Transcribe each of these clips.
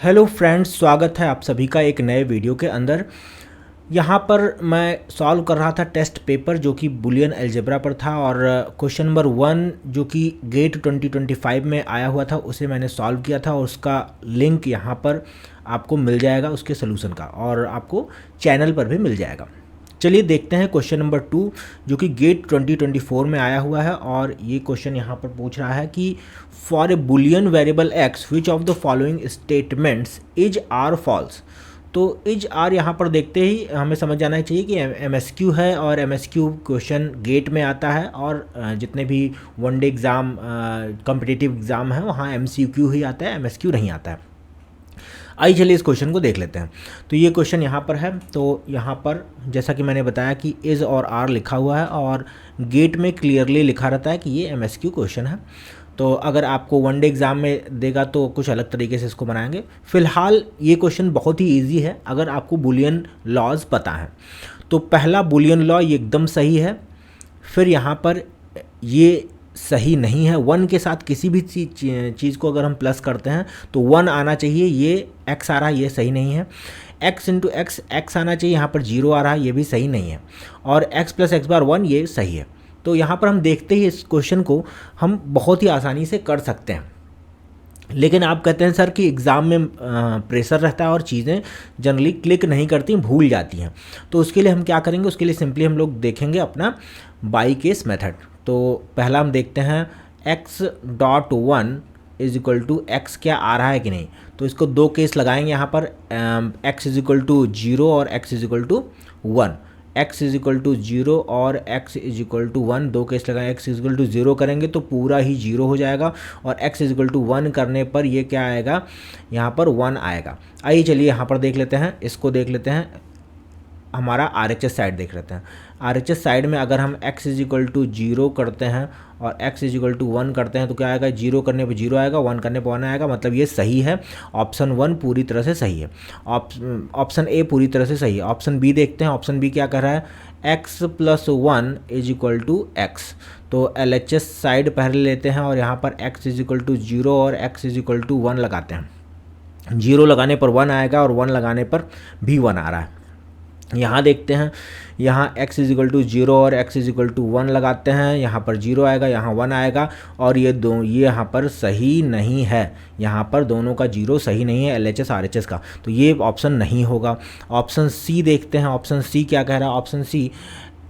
Hello friends, स्वागत है आप सभी का एक नए वीडियो के अंदर। यहाँ पर मैं सॉल्व कर रहा था टेस्ट पेपर जो कि बुलियन अलजेब्रा पर था और क्वेश्चन नंबर 1 जो कि गेट 2025 में आया हुआ था उसे मैंने सॉल्व किया था और उसका लिंक यहाँ पर आपको मिल जाएगा उसके सोल्यूशन का, और आपको चैनल पर भी मिल जाएगा। चलिए देखते हैं क्वेश्चन नंबर 2 जो कि गेट 2024 में आया हुआ है। और ये क्वेश्चन यहाँ पर पूछ रहा है कि for a boolean variable X which of the following statements is are false. तो इज आर यहाँ पर देखते ही हमें समझ जाना चाहिए कि एमएसक्यू है और एमएसक्यू क्वेश्चन गेट में आता है, और जितने भी वनडे एग्ज़ाम कॉम्पिटिटिव एग्ज़ाम है वहाँ एमसीक्यू ही आता है, एमएसक्यू नहीं आता है। आइए चलिए इस क्वेश्चन को देख लेते हैं। तो ये क्वेश्चन यहाँ पर है। तो यहाँ पर जैसा कि मैंने बताया कि इज़ और आर लिखा हुआ है और गेट में क्लियरली लिखा रहता है कि ये एमएसक्यू क्वेश्चन है। तो अगर आपको वनडे एग्ज़ाम में देगा तो कुछ अलग तरीके से इसको बनाएंगे। फ़िलहाल ये क्वेश्चन बहुत ही ईजी है अगर आपको बुलियन लॉज पता है। तो पहला बुलियन लॉ ये एकदम सही है। फिर यहाँ पर ये सही नहीं है, वन के साथ किसी भी चीज़ को अगर हम प्लस करते हैं तो वन आना चाहिए, ये एक्स आ रहा है, ये सही नहीं है। एक्स इंटू एक्स एक्स आना चाहिए, यहाँ पर जीरो आ रहा है, ये भी सही नहीं है। और एक्स प्लस एक्स बार वन, ये सही है। तो यहाँ पर हम देखते ही इस क्वेश्चन को हम बहुत ही आसानी से कर सकते हैं। लेकिन आप कहते हैं सर कि एग्ज़ाम में प्रेशर रहता है और चीज़ें जनरली क्लिक नहीं करती, भूल जाती हैं। तो उसके लिए हम क्या करेंगे, उसके लिए सिंपली हम लोग देखेंगे अपना बाई केस मेथड। तो पहला हम देखते हैं x dot one is equal to X क्या आ रहा है कि नहीं। तो इसको दो केस लगाएंगे यहाँ पर, x is equal to zero और x is equal to one. x is equal to zero और x is equal to one, दो केस लगाएं। x is equal to zero करेंगे तो पूरा ही जीरो हो जाएगा, और x is equal to one करने पर ये क्या आएगा, यहाँ पर वन आएगा। आइए चलिए यहाँ पर देख लेते हैं, इसको देख लेते हैं, हमारा आर एच एस साइड देख लेते हैं। आर एच एस साइड में अगर हम x is equal to zero करते हैं और x is equal to one करते हैं तो क्या आएगा, जीरो करने पर जीरो आएगा, वन करने पर वन आएगा, मतलब ये सही है। ऑप्शन वन पूरी तरह से सही है, ऑप्शन ए पूरी तरह से सही है। ऑप्शन बी देखते हैं, ऑप्शन बी क्या कर रहा है, x plus one is equal to x. तो एल एच एस साइड पहले लेते हैं और यहाँ पर x is equal to zero और x is equal to one लगाते हैं। जीरो लगाने पर वन आएगा और वन लगाने पर भी वन आ रहा है। यहाँ देखते हैं, यहाँ x is equal to zero और x is equal to one लगाते हैं, यहाँ पर जीरो आएगा, यहाँ वन आएगा, और ये यहाँ पर सही नहीं है, यहाँ पर दोनों का जीरो सही नहीं है, L H S R H S का, तो ये ऑप्शन नहीं होगा। ऑप्शन सी देखते हैं, ऑप्शन सी क्या कह रहा है, option C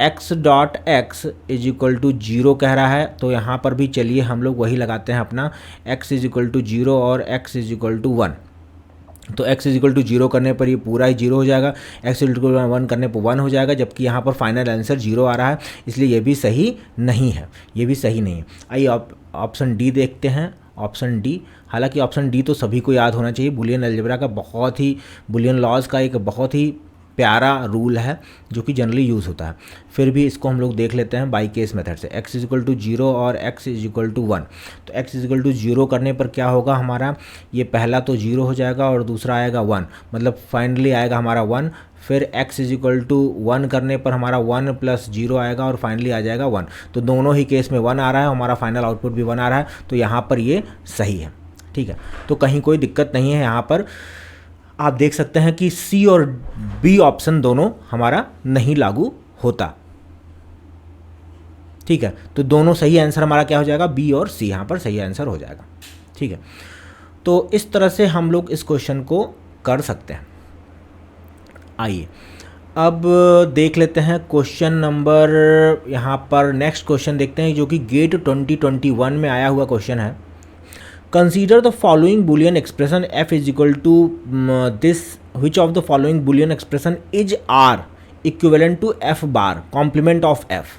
x dot x is equal to zero कह रहा है। तो यहाँ पर भी चलिए हम लोग वही लगाते हैं अपना, x is equal to zero और x is equal to one. तो x is equal to zero करने पर ये पूरा ही जीरो हो जाएगा, x is equal to one करने पर वन हो जाएगा, जबकि यहाँ पर फाइनल आंसर जीरो आ रहा है, इसलिए ये भी सही नहीं है, ये भी सही नहीं है। आइए ऑप्शन डी देखते हैं, ऑप्शन डी। हालांकि ऑप्शन डी तो सभी को याद होना चाहिए, बुलियन अलजेब्रा का बहुत ही, बुलियन लॉज का एक बहुत ही प्यारा रूल है जो कि जनरली यूज़ होता है। फिर भी इसको हम लोग देख लेते हैं बाई केस मेथड से, x is equal to zero और x is equal to one. तो x is equal to zero करने पर क्या होगा हमारा, ये पहला तो जीरो हो जाएगा और दूसरा आएगा वन, मतलब फाइनली आएगा हमारा वन। फिर x is equal to one करने पर हमारा वन प्लस जीरो आएगा और फाइनली आ जाएगा वन। तो दोनों ही केस में वन आ रहा है, हमारा फाइनल आउटपुट भी वन आ रहा है, तो यहाँ पर ये सही है। ठीक है, तो कहीं कोई दिक्कत नहीं है। यहाँ पर आप देख सकते हैं कि सी और बी ऑप्शन दोनों हमारा नहीं लागू होता। ठीक है, तो दोनों सही आंसर हमारा क्या हो जाएगा, बी और सी यहाँ पर सही आंसर हो जाएगा। ठीक है, तो इस तरह से हम लोग इस क्वेश्चन को कर सकते हैं। आइए अब देख लेते हैं क्वेश्चन नंबर, यहाँ पर नेक्स्ट क्वेश्चन देखते हैं जो कि गेट 2021 में आया हुआ क्वेश्चन है। Consider the following Boolean expression f is equal to this, which of the following Boolean expression is r equivalent to f bar complement of f।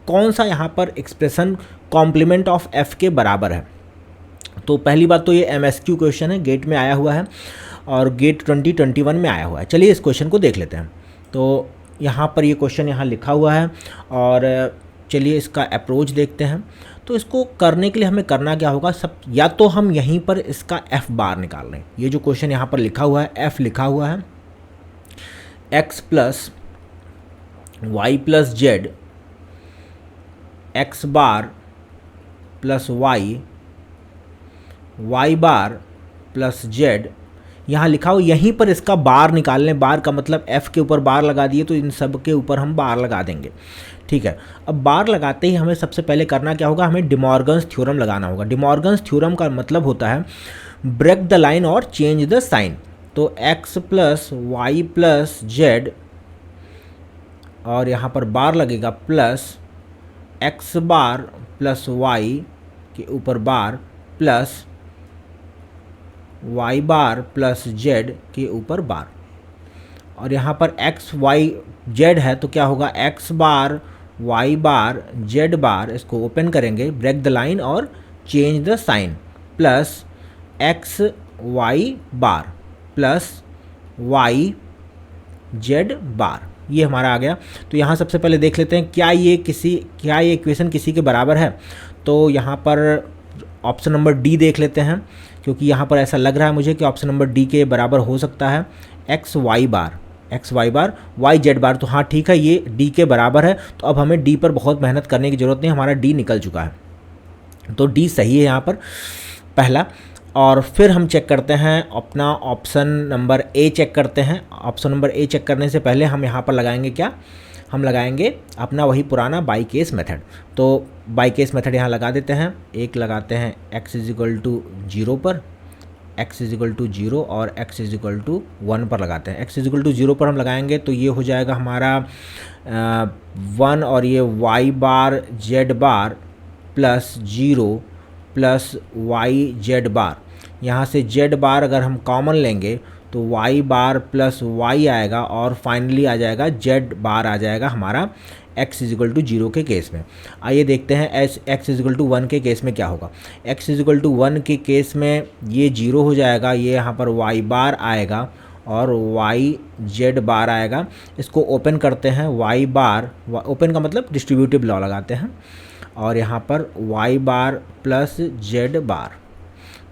कौन सा यहाँ पर एक्सप्रेशन कॉम्प्लीमेंट ऑफ f के बराबर है। तो पहली बात तो ये MSQ क्वेश्चन है, गेट में आया हुआ है और गेट 2021 में आया हुआ है। चलिए इस क्वेश्चन को देख लेते हैं। तो यहाँ पर ये क्वेश्चन यहाँ लिखा हुआ है और चलिए इसका अप्रोच देखते हैं। तो इसको करने के लिए हमें करना क्या होगा, सब या तो हम यहीं पर इसका f बार निकाल लें। ये जो क्वेश्चन यहाँ पर लिखा हुआ है, f लिखा हुआ है, x plus y plus z, x bar plus y, y bar plus z, यहाँ लिखा हो, यहीं पर इसका बार निकाल लें। बार का मतलब f के ऊपर बार लगा दिए तो इन सब के ऊपर हम बार लगा देंगे, ठीक है। अब बार लगाते ही हमें सबसे पहले करना क्या होगा, हमें डिमॉर्गन्स थ्योरम लगाना होगा। डिमॉर्गन्स थ्योरम का मतलब होता है ब्रेक द लाइन और चेंज द साइन। तो x plus y plus z, और यहाँ पर बार लगेगा plus x bar plus y के ऊपर bar plus y bar plus z के ऊपर बार। और यहाँ पर x y z है तो क्या होगा, x बार y बार z बार, इसको ओपन करेंगे, ब्रेक द लाइन और change the sign, plus x y bar plus y z bar, ये हमारा आ गया। तो यहाँ सबसे पहले देख लेते हैं क्या ये इक्वेशन किसी के बराबर है। तो यहाँ पर ऑप्शन नंबर डी देख लेते हैं, क्योंकि यहाँ पर ऐसा लग रहा है मुझे कि ऑप्शन नंबर डी के बराबर हो सकता है। एक्स वाई बार वाई जेड बार, तो हाँ ठीक है, ये डी के बराबर है। तो अब हमें डी पर बहुत मेहनत करने की ज़रूरत नहीं, हमारा डी निकल चुका है। तो डी सही है यहाँ पर पहला। और फिर हम चेक करते हैं अपना ऑप्शन नंबर ए चेक करते हैं। ऑप्शन नंबर ए चेक करने से पहले हम यहाँ पर लगाएंगे क्या, हम लगाएंगे अपना वही पुराना बाई केस मेथड। तो बाई केस मेथड यहाँ लगा देते हैं। एक लगाते हैं x इजिकल टू 0 पर, x इजिकल टू 0 और x इजिकल टू 1 पर लगाते हैं। x इजिकल टू 0 पर हम लगाएंगे तो ये हो जाएगा हमारा 1 और ये y बार z बार प्लस 0 प्लस y z बार। यहाँ से z बार अगर हम कॉमन लेंगे तो y बार प्लस y आएगा और फाइनली आ जाएगा z बार आ जाएगा हमारा x इजिकल टू 0 के केस में। आइए देखते हैं x इजिकल टू 1 के केस में क्या होगा। x इजिकल टू 1 के केस में ये 0 हो जाएगा, ये यहाँ पर y बार आएगा और y z बार आएगा। इसको ओपन करते हैं, y बार, ओपन का मतलब डिस्ट्रीब्यूटिव लॉ लगाते हैं, और यहाँ पर y बार प्लस z बार,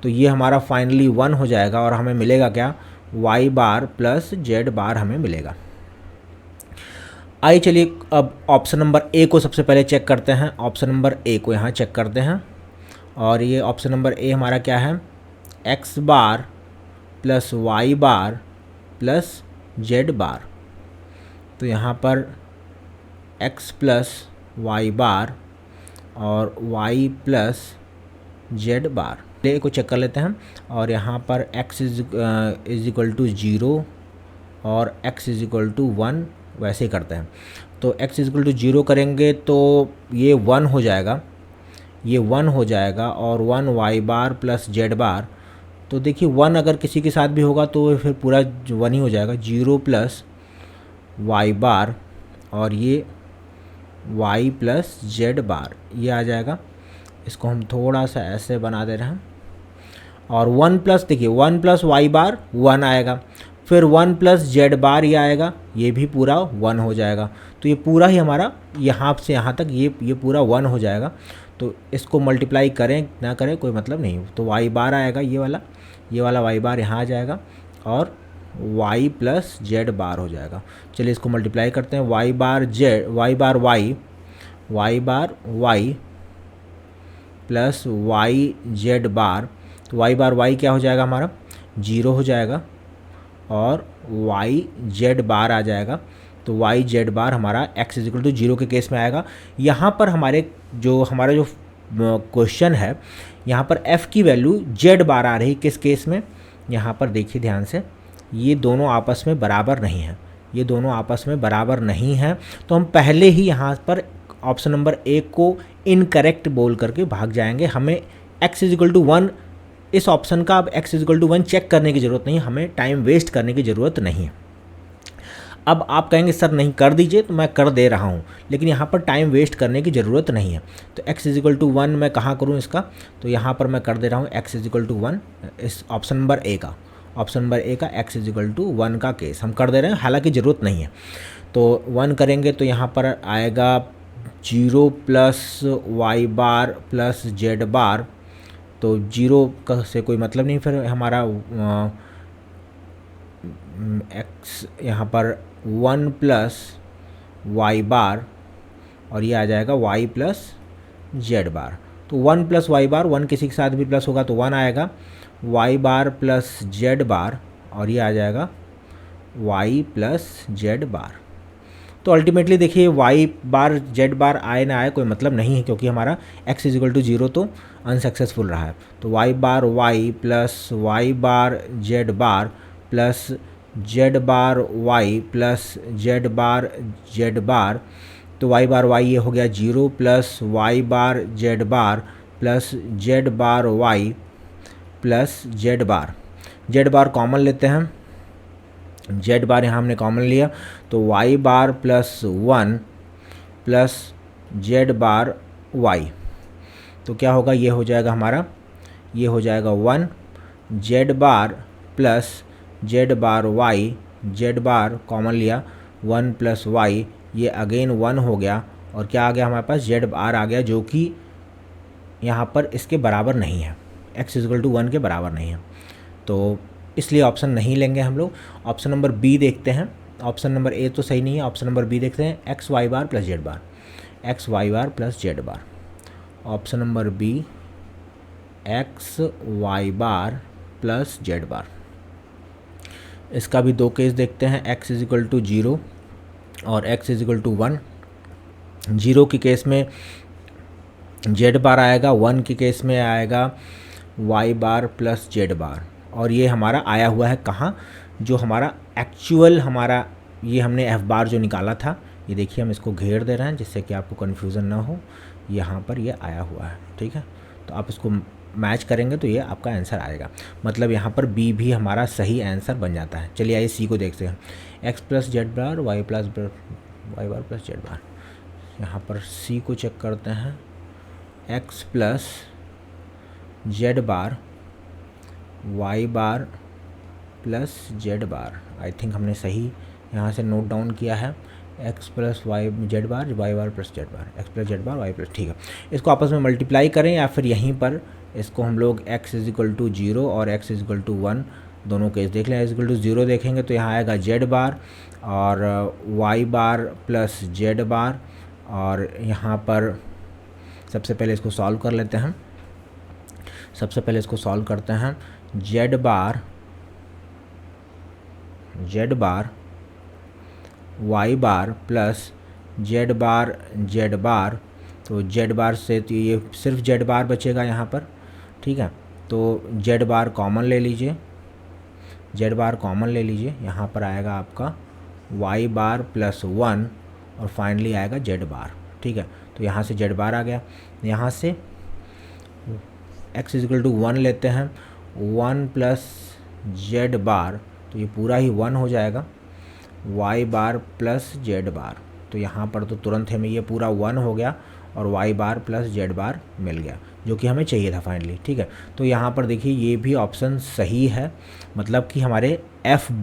तो ये हमारा फाइनली 1 हो जाएगा और हमें मिलेगा क्या, y बार प्लस z बार हमें मिलेगा। आइए चलिए अब ऑप्शन नंबर ए को सबसे पहले चेक करते हैं। ऑप्शन नंबर ए को यहाँ चेक करते हैं, और ये ऑप्शन नंबर ए हमारा क्या है, x bar plus y bar plus z बार। तो यहाँ पर x प्लस y बार और y प्लस z बार ए को चेक कर लेते हैं। और यहाँ पर x इज इक्वल टू 0 और x इज इक्वल टू 1 वैसे ही करते हैं। तो x इज इक्वल टू 0 करेंगे तो ये 1 हो जाएगा, ये 1 हो जाएगा, और 1 y बार प्लस z बार। तो देखिए 1 अगर किसी के साथ भी होगा तो फिर पूरा 1 ही हो जाएगा, 0 प्लस y बार और ये y प्लस z बार, ये आ जाएगा। इसको हम थोड़ा सा ऐसे बना दे रहे हैं, और 1 प्लस, देखिए 1 प्लस वाई बार 1 आएगा, फिर 1 प्लस जेड बार ये आएगा, ये भी पूरा 1 हो जाएगा। तो ये पूरा ही हमारा यहाँ से यहाँ तक ये पूरा 1 हो जाएगा। तो इसको मल्टीप्लाई करें ना करें कोई मतलब नहीं, तो वाई बार आएगा, ये वाला वाई बार यहाँ आ जाएगा, और वाई प्लस जेड बार हो जाएगा। चलिए इसको मल्टीप्लाई करते हैं, वाई बार वाई प्लस वाई जेड बार। तो वाई बार वाई क्या हो जाएगा हमारा, 0 हो जाएगा, और वाई जेड बार आ जाएगा। तो वाई जेड बार हमारा x इजिकल टू 0 के केस में आएगा। यहाँ पर हमारा जो क्वेश्चन है, यहाँ पर f की वैल्यू z बार आ रही, किस केस में, यहाँ पर देखिए ध्यान से, ये दोनों आपस में बराबर नहीं हैं, ये दोनों आपस में बराबर नहीं हैं। तो हम पहले ही यहाँ पर ऑप्शन नंबर ए को इनकरेक्ट बोल करके भाग जाएंगे। हमें x इजिकल टू 1, इस ऑप्शन का अब x इजिकल टू 1 चेक करने की ज़रूरत नहीं है, हमें टाइम वेस्ट करने की ज़रूरत नहीं है। अब आप कहेंगे सर नहीं कर दीजिए, तो मैं कर दे रहा हूँ, लेकिन यहाँ पर टाइम वेस्ट करने की ज़रूरत नहीं है। तो x इजिकल टू 1 मैं कहाँ करूँ इसका, तो यहाँ पर मैं कर दे रहा हूँ x इजिकल टू 1, इस ऑप्शन नंबर ए का x इजिकल टू 1 का केस हम कर दे रहे हैं, हालांकि ज़रूरत नहीं है। तो 1 करेंगे तो यहाँ पर आएगा 0 plus Y bar plus z बार। तो 0 का से कोई मतलब नहीं, फिर हमारा x यहाँ पर 1 प्लस वाई बार, और ये आ जाएगा y प्लस जेड बार। तो 1 प्लस वाई बार, 1 किसी के साथ भी प्लस होगा तो 1 आएगा, y बार प्लस जेड बार, और ये आ जाएगा y प्लस जेड बार। तो अल्टीमेटली देखिए y बार जेड बार आए ना आए कोई मतलब नहीं है, क्योंकि हमारा x इज इक्वल टू 0 तो अनसक्सेसफुल रहा है। तो y बार y प्लस वाई बार जेड बार प्लस जेड बार y प्लस जेड बार तो y बार y ये हो गया 0 प्लस वाई बार जेड बार प्लस जेड बार y प्लस जेड बार कॉमन लेते हैं। जेड बार यहाँ हमने कॉमन लिया तो y bar plus 1 plus z बार y, तो क्या होगा, ये हो जाएगा हमारा, ये हो जाएगा 1 जेड बार प्लस जेड बार y, जेड बार कॉमन लिया 1 प्लस y, ये अगेन 1 हो गया और क्या आ गया हमारे पास, जेड बार आ गया, जो कि यहाँ पर इसके बराबर नहीं है, x इक्वल टू 1 के बराबर नहीं है, तो इसलिए ऑप्शन नहीं लेंगे हम लोग। ऑप्शन नंबर बी देखते हैं। ऑप्शन नंबर ए तो सही नहीं है, ऑप्शन नंबर बी देखते हैं, x y bar plus z bar, x y bar plus z bar. Option number b x y bar plus z bar. इसका भी दो केस देखते हैं, x इज इक्वल टू 0 और x इज इक्वल टू 1। 0 के case में Z बार आएगा, 1 के केस में आएगा वाई बार प्लस जेड बार, और ये हमारा आया हुआ है कहाँ, जो हमारा एक्चुअल हमारा ये हमने एफ बार जो निकाला था, ये देखिए हम इसको घेर दे रहे हैं जिससे कि आपको कन्फ्यूज़न ना हो, यहाँ पर ये आया हुआ है, ठीक है। तो आप इसको मैच करेंगे तो ये आपका आंसर आएगा, मतलब यहाँ पर बी भी हमारा सही आंसर बन जाता है। चलिए आइए सी को देखते हैं, x plus z bar y bar plus z bar. यहाँ पर सी को चेक करते हैं, x plus z bar y bar plus z bar, I think हमने सही यहाँ से नोट डाउन किया है, x plus y z bar y bar plus z bar, x plus z bar y plus, ठीक है। इसको आपस में मल्टीप्लाई करें या फिर यहीं पर इसको हम लोग x इज इक्वल टू 0 और x इज इक्वल टू 1 दोनों केस देख लें। x इक्वल टू 0 देखेंगे तो यहाँ आएगा जेड बार और वाई बार प्लस जेड बार, और यहाँ पर सबसे पहले इसको सॉल्व कर लेते हैं। सबसे पहले इसको सॉल्व करते हैं, Z bar y bar plus z बार, तो जेड बार से तो ये सिर्फ जेड बार बचेगा यहाँ पर, ठीक है। तो जेड बार कॉमन ले लीजिए, यहाँ पर आएगा आपका वाई बार प्लस 1 और फाइनली आएगा जेड बार, ठीक है। तो यहाँ से जेड बार आ गया, यहाँ से x इज इक्वल टू 1 लेते हैं, 1 प्लस जेड बार, तो ये पूरा ही 1 हो जाएगा, वाई बार प्लस जेड बार, तो यहाँ पर तो तुरंत हमें ये पूरा 1 हो गया और वाई बार प्लस जेड बार मिल गया, जो कि हमें चाहिए था फाइनली, ठीक है। तो यहाँ पर देखिए ये भी ऑप्शन सही है, मतलब कि हमारे एफ़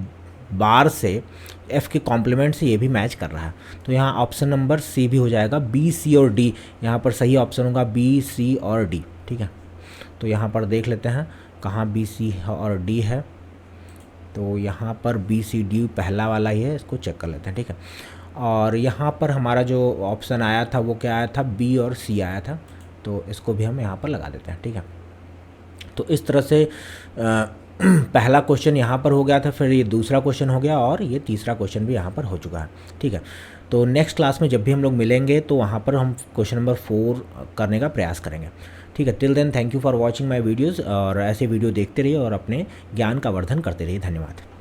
बार से एफ़ के कॉम्प्लीमेंट से ये भी मैच कर रहा है। तो यहाँ ऑप्शन नंबर सी भी हो जाएगा, बी सी और डी यहाँ पर सही ऑप्शन होगा, बी सी और डी, ठीक है। तो यहाँ पर देख लेते हैं कहाँ बी सी और डी है, तो यहाँ पर बी सी डी पहला वाला ही है, इसको चेक कर लेते हैं, ठीक है। और यहाँ पर हमारा जो ऑप्शन आया था वो क्या आया था, बी और सी आया था, तो इसको भी हम यहाँ पर लगा देते हैं, ठीक है। तो इस तरह से पहला क्वेश्चन यहाँ पर हो गया था, फिर ये दूसरा क्वेश्चन हो गया और ये तीसरा क्वेश्चन भी यहाँ पर हो चुका है, ठीक है। तो नेक्स्ट क्लास में जब भी हम लोग मिलेंगे तो वहाँ पर हम क्वेश्चन नंबर 4 करने का प्रयास करेंगे, ठीक है। Till then thank you for watching my videos, और ऐसे वीडियो देखते रहिए और अपने ज्ञान का वर्धन करते रहिए। धन्यवाद।